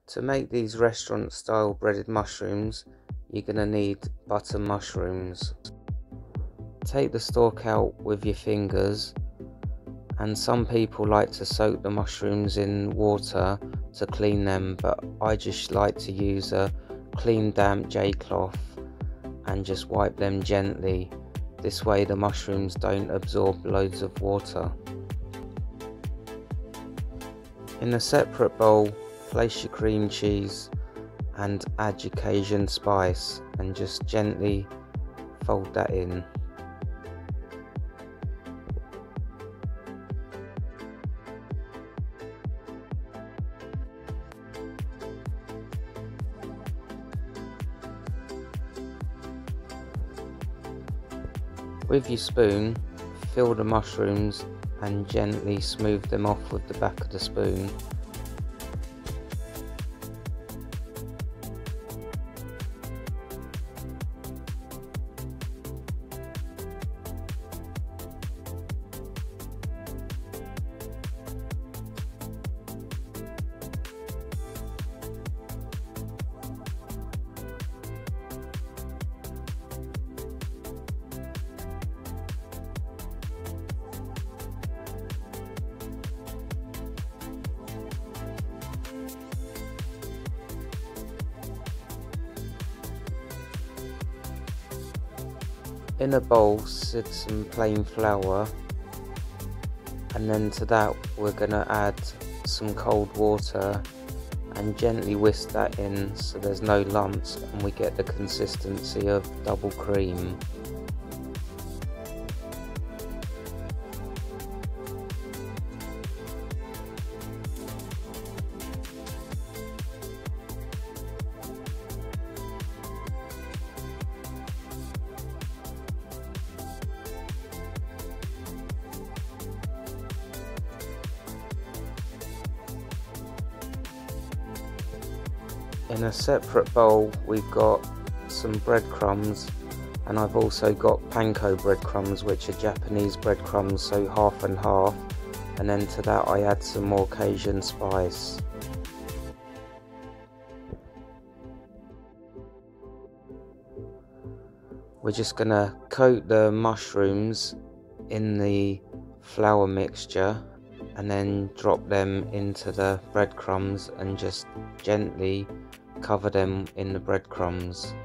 To make these restaurant style breaded mushrooms, you're going to need butter mushrooms. Take the stalk out with your fingers, and some people like to soak the mushrooms in water to clean them, but I just like to use a clean damp J cloth and just wipe them gently. This way the mushrooms don't absorb loads of water. In a separate bowl, place your cream cheese and add your Cajun spice and just gently fold that in. With your spoon, fill the mushrooms and gently smooth them off with the back of the spoon. In a bowl, sift some plain flour, and then to that we're going to add some cold water and gently whisk that in so there's no lumps and we get the consistency of double cream. In a separate bowl we've got some breadcrumbs, and I've also got panko breadcrumbs, which are Japanese breadcrumbs, so half and half, and then to that I add some more Cajun spice. We're just going to coat the mushrooms in the flour mixture and then drop them into the breadcrumbs and just gently cover them in the breadcrumbs.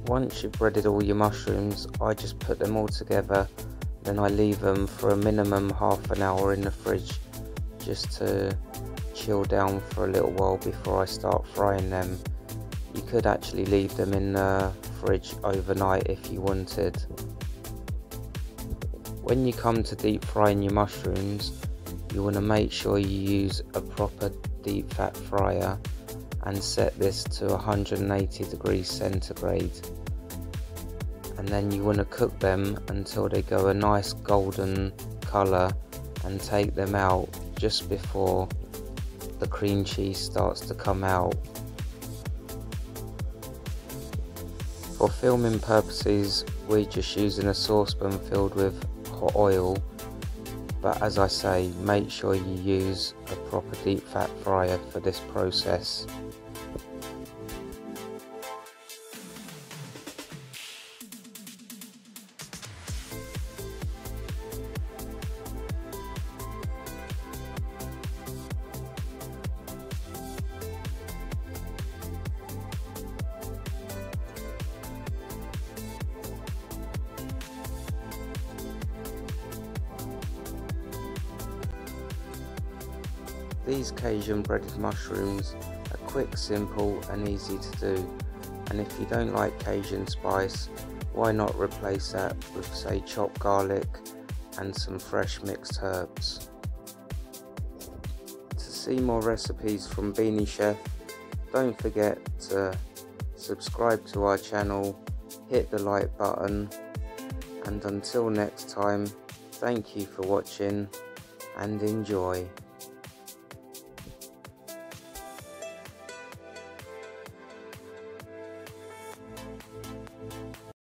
Once you've breaded all your mushrooms, I just put them all together, then I leave them for a minimum half an hour in the fridge just to chill down for a little while before I start frying them. You could actually leave them in the fridge overnight if you wanted. When you come to deep frying your mushrooms, you want to make sure you use a proper deep fat fryer and set this to 180 degrees centigrade, and then you want to cook them until they go a nice golden colour and take them out just before the cream cheese starts to come out. For filming purposes we're just using a saucepan filled with hot oil, but as I say, make sure you use a proper deep fat fryer for this process. These Cajun breaded mushrooms are quick, simple and easy to do, and if you don't like Cajun spice, why not replace that with, say, chopped garlic and some fresh mixed herbs. To see more recipes from Beanie Chef, don't forget to subscribe to our channel, hit the like button, and until next time, thank you for watching and enjoy.